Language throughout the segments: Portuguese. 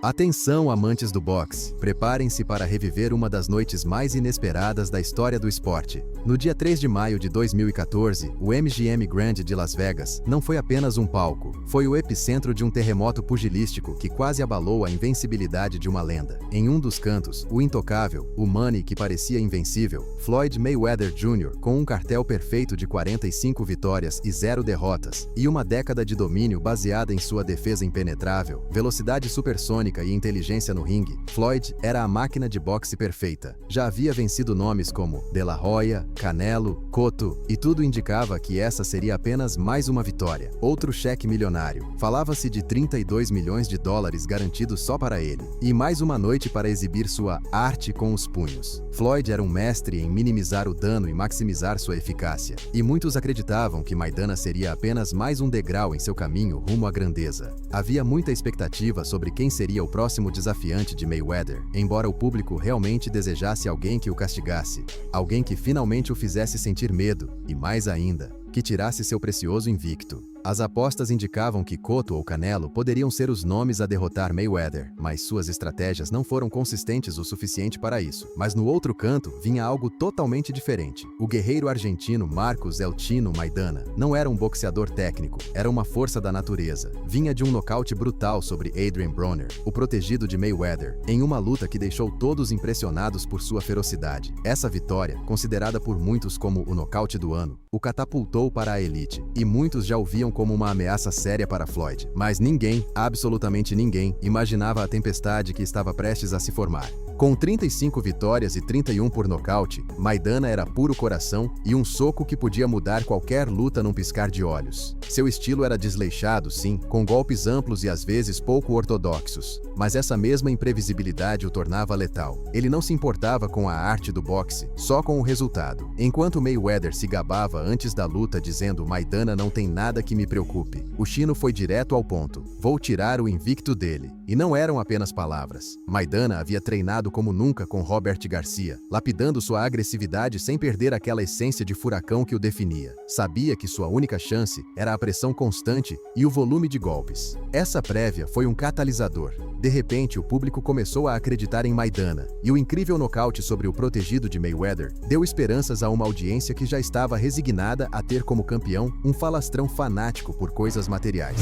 Atenção, amantes do boxe, preparem-se para reviver uma das noites mais inesperadas da história do esporte. No dia 3 de maio de 2014, o MGM Grand de Las Vegas não foi apenas um palco, foi o epicentro de um terremoto pugilístico que quase abalou a invencibilidade de uma lenda. Em um dos cantos, o intocável, o Money que parecia invencível, Floyd Mayweather Jr., com um cartel perfeito de 45 vitórias e 0 derrotas, e uma década de domínio baseada em sua defesa impenetrável, velocidade supersônica e inteligência no ringue, Floyd era a máquina de boxe perfeita. Já havia vencido nomes como De La Hoya, Canelo, Cotto, e tudo indicava que essa seria apenas mais uma vitória. Outro cheque milionário. Falava-se de 32 milhões de dólares garantidos só para ele. E mais uma noite para exibir sua arte com os punhos. Floyd era um mestre em minimizar o dano e maximizar sua eficácia. E muitos acreditavam que Maidana seria apenas mais um degrau em seu caminho rumo à grandeza. Havia muita expectativa sobre quem seria o próximo desafiante de Mayweather, embora o público realmente desejasse alguém que o castigasse, alguém que finalmente o fizesse sentir medo, e mais ainda, que tirasse seu precioso invicto. As apostas indicavam que Cotto ou Canelo poderiam ser os nomes a derrotar Mayweather, mas suas estratégias não foram consistentes o suficiente para isso. Mas no outro canto, vinha algo totalmente diferente. O guerreiro argentino Marcos El Chino Maidana não era um boxeador técnico, era uma força da natureza. Vinha de um nocaute brutal sobre Adrian Broner, o protegido de Mayweather, em uma luta que deixou todos impressionados por sua ferocidade. Essa vitória, considerada por muitos como o nocaute do ano, o catapultou para a elite, e muitos já o viam como uma ameaça séria para Floyd. Mas ninguém, absolutamente ninguém, imaginava a tempestade que estava prestes a se formar. Com 35 vitórias e 31 por nocaute, Maidana era puro coração e um soco que podia mudar qualquer luta num piscar de olhos. Seu estilo era desleixado, sim, com golpes amplos e às vezes pouco ortodoxos. Mas essa mesma imprevisibilidade o tornava letal. Ele não se importava com a arte do boxe, só com o resultado. Enquanto Mayweather se gabava antes da luta dizendo "Maidana não tem nada que me preocupe", o chino foi direto ao ponto. "Vou tirar o invicto dele." E não eram apenas palavras. Maidana havia treinado como nunca com Robert Garcia, lapidando sua agressividade sem perder aquela essência de furacão que o definia. Sabia que sua única chance era a pressão constante e o volume de golpes. Essa prévia foi um catalisador. De repente, o público começou a acreditar em Maidana, e o incrível nocaute sobre o protegido de Mayweather deu esperanças a uma audiência que já estava resignada a ter como campeão um falastrão fanático por coisas materiais.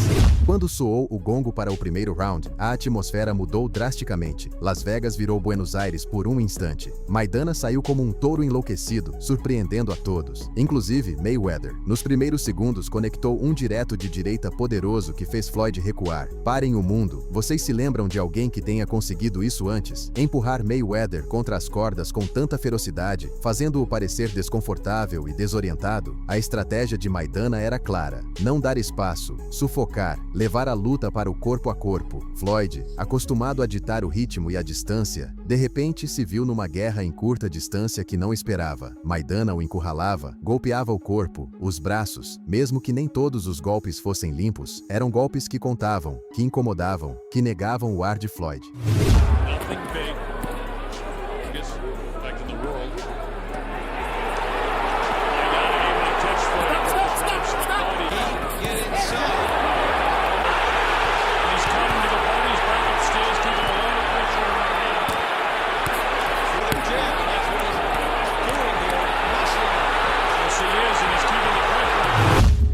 Quando soou o gongo para o primeiro round, a atmosfera mudou drasticamente. Las Vegas virou Buenos Aires por um instante. Maidana saiu como um touro enlouquecido, surpreendendo a todos, inclusive Mayweather. Nos primeiros segundos, conectou um direto de direita poderoso que fez Floyd recuar. Parem o mundo, vocês se lembram de alguém que tenha conseguido isso antes? Empurrar Mayweather contra as cordas com tanta ferocidade, fazendo-o parecer desconfortável e desorientado? A estratégia de Maidana era clara: não dar espaço, sufocar, levar a luta para o corpo a corpo. Floyd, acostumado a ditar o ritmo e a distância, de repente se viu numa guerra em curta distância que não esperava. Maidana o encurralava, golpeava o corpo, os braços, mesmo que nem todos os golpes fossem limpos, eram golpes que contavam, que incomodavam, que negavam o ar de Floyd.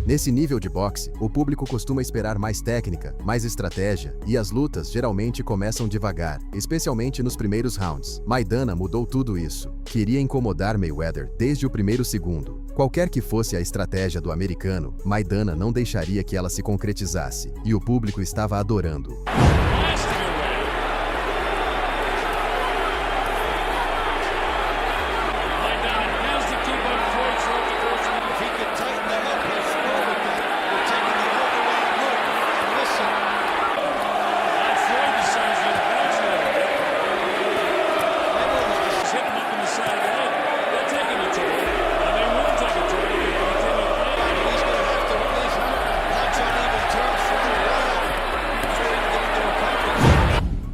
Nesse nível de boxe, o público costuma esperar mais técnica, mais estratégia, e as lutas geralmente começam devagar, especialmente nos primeiros rounds. Maidana mudou tudo isso. Queria incomodar Mayweather desde o primeiro segundo. Qualquer que fosse a estratégia do americano, Maidana não deixaria que ela se concretizasse, e o público estava adorando.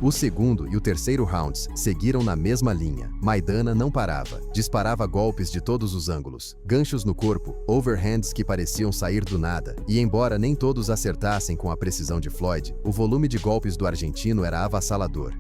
O segundo e o terceiro rounds seguiram na mesma linha. Maidana não parava. Disparava golpes de todos os ângulos. Ganchos no corpo, overhands que pareciam sair do nada. E embora nem todos acertassem com a precisão de Floyd, o volume de golpes do argentino era avassalador.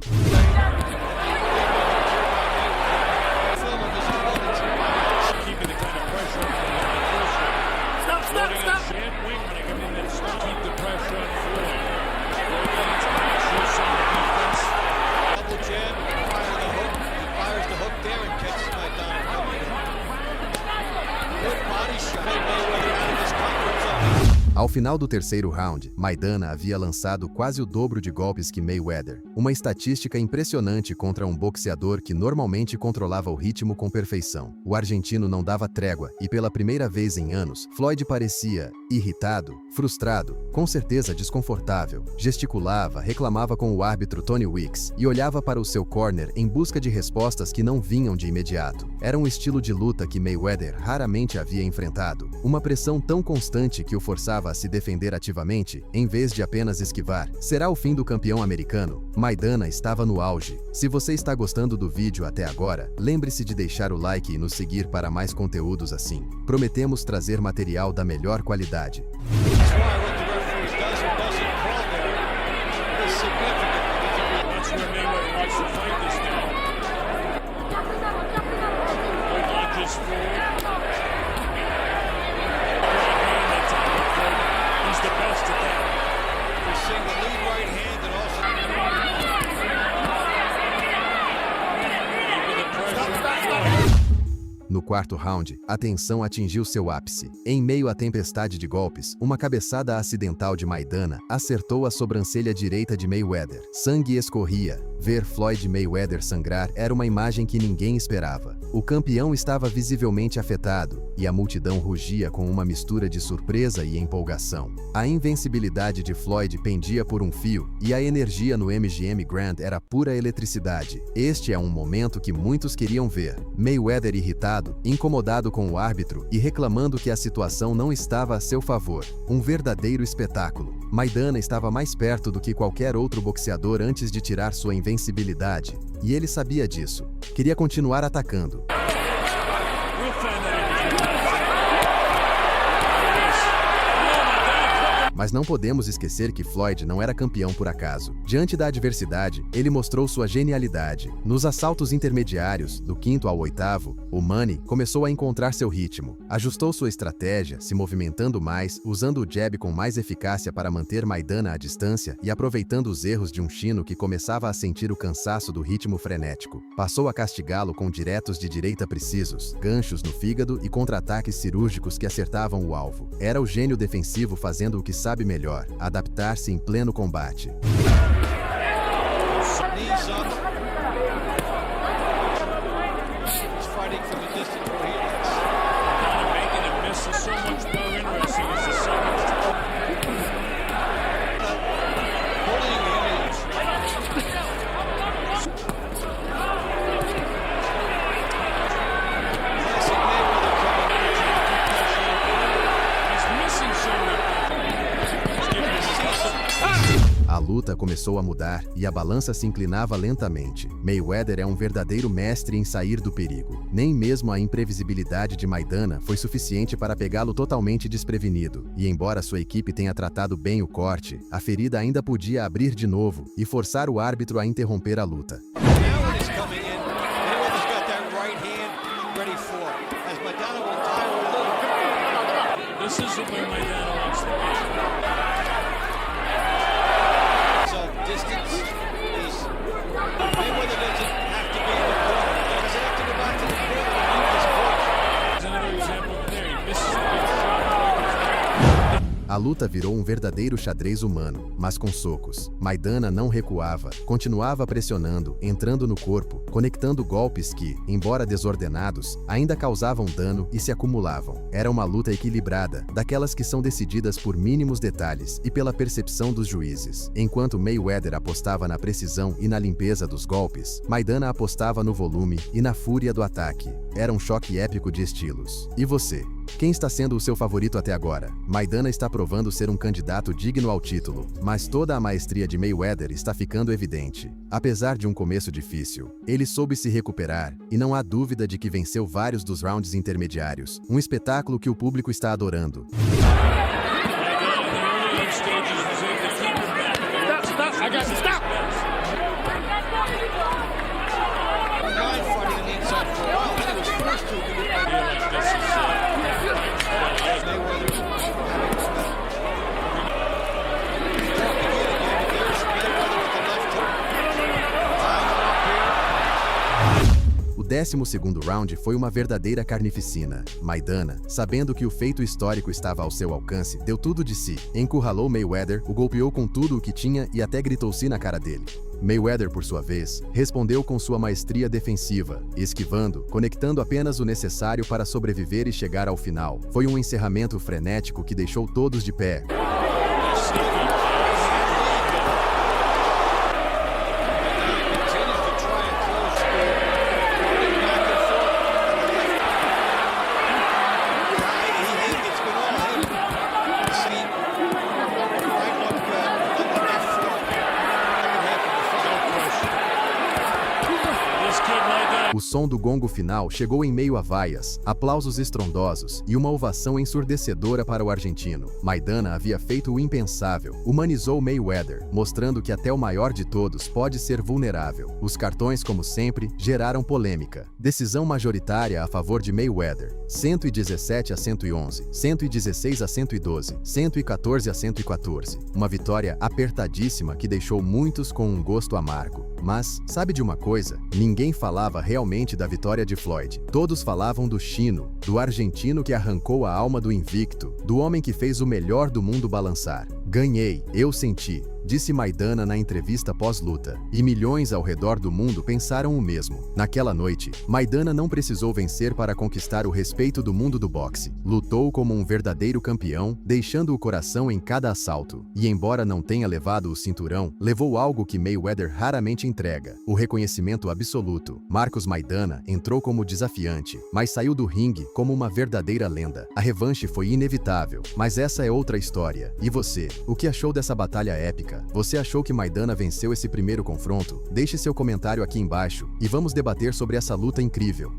Ao final do terceiro round, Maidana havia lançado quase o dobro de golpes que Mayweather, uma estatística impressionante contra um boxeador que normalmente controlava o ritmo com perfeição. O argentino não dava trégua e pela primeira vez em anos, Floyd parecia irritado, frustrado, com certeza desconfortável. Gesticulava, reclamava com o árbitro Tony Weeks e olhava para o seu corner em busca de respostas que não vinham de imediato. Era um estilo de luta que Mayweather raramente havia enfrentado, uma pressão tão constante que o forçava a se defender ativamente, em vez de apenas esquivar. Será o fim do campeão americano? Maidana estava no auge. Se você está gostando do vídeo até agora, lembre-se de deixar o like e nos seguir para mais conteúdos assim. Prometemos trazer material da melhor qualidade. No quarto round, a tensão atingiu seu ápice. Em meio à tempestade de golpes, uma cabeçada acidental de Maidana acertou a sobrancelha direita de Mayweather. Sangue escorria. Ver Floyd Mayweather sangrar era uma imagem que ninguém esperava. O campeão estava visivelmente afetado, e a multidão rugia com uma mistura de surpresa e empolgação. A invencibilidade de Floyd pendia por um fio, e a energia no MGM Grand era pura eletricidade. Este é um momento que muitos queriam ver. Mayweather irritado, incomodado com o árbitro e reclamando que a situação não estava a seu favor. Um verdadeiro espetáculo. Maidana estava mais perto do que qualquer outro boxeador antes de tirar sua invencibilidade, e ele sabia disso. Queria continuar atacando. Mas não podemos esquecer que Floyd não era campeão por acaso. Diante da adversidade, ele mostrou sua genialidade. Nos assaltos intermediários, do quinto ao oitavo, o Money começou a encontrar seu ritmo. Ajustou sua estratégia, se movimentando mais, usando o jab com mais eficácia para manter Maidana à distância e aproveitando os erros de um chino que começava a sentir o cansaço do ritmo frenético. Passou a castigá-lo com diretos de direita precisos, ganchos no fígado e contra-ataques cirúrgicos que acertavam o alvo. Era o gênio defensivo fazendo o que sabe melhor, adaptar-se em pleno combate. A luta começou a mudar e a balança se inclinava lentamente. Mayweather é um verdadeiro mestre em sair do perigo. Nem mesmo a imprevisibilidade de Maidana foi suficiente para pegá-lo totalmente desprevenido. E embora sua equipe tenha tratado bem o corte, a ferida ainda podia abrir de novo e forçar o árbitro a interromper a luta. A luta virou um verdadeiro xadrez humano, mas com socos. Maidana não recuava, continuava pressionando, entrando no corpo, conectando golpes que, embora desordenados, ainda causavam dano e se acumulavam. Era uma luta equilibrada, daquelas que são decididas por mínimos detalhes e pela percepção dos juízes. Enquanto Mayweather apostava na precisão e na limpeza dos golpes, Maidana apostava no volume e na fúria do ataque. Era um choque épico de estilos. E você? Quem está sendo o seu favorito até agora? Maidana está provando ser um candidato digno ao título, mas toda a maestria de Mayweather está ficando evidente. Apesar de um começo difícil, ele soube se recuperar e não há dúvida de que venceu vários dos rounds intermediários, um espetáculo que o público está adorando. O 12º round foi uma verdadeira carnificina. Maidana, sabendo que o feito histórico estava ao seu alcance, deu tudo de si. Encurralou Mayweather, o golpeou com tudo o que tinha e até gritou-se na cara dele. Mayweather, por sua vez, respondeu com sua maestria defensiva, esquivando, conectando apenas o necessário para sobreviver e chegar ao final. Foi um encerramento frenético que deixou todos de pé. O som do gongo final chegou em meio a vaias, aplausos estrondosos e uma ovação ensurdecedora para o argentino. Maidana havia feito o impensável, humanizou Mayweather, mostrando que até o maior de todos pode ser vulnerável. Os cartões, como sempre, geraram polêmica. Decisão majoritária a favor de Mayweather, 117-111, 116-112, 114-114. Uma vitória apertadíssima que deixou muitos com um gosto amargo. Mas, sabe de uma coisa? Ninguém falava realmente da vitória de Floyd. Todos falavam do chino, do argentino que arrancou a alma do invicto, do homem que fez o melhor do mundo balançar. Ganhei, eu senti, disse Maidana na entrevista pós-luta. E milhões ao redor do mundo pensaram o mesmo. Naquela noite, Maidana não precisou vencer para conquistar o respeito do mundo do boxe. Lutou como um verdadeiro campeão, deixando o coração em cada assalto. E embora não tenha levado o cinturão, levou algo que Mayweather raramente entrega: o reconhecimento absoluto. Marcos Maidana entrou como desafiante, mas saiu do ringue como uma verdadeira lenda. A revanche foi inevitável, mas essa é outra história. E você? O que achou dessa batalha épica? Você achou que Maidana venceu esse primeiro confronto? Deixe seu comentário aqui embaixo e vamos debater sobre essa luta incrível.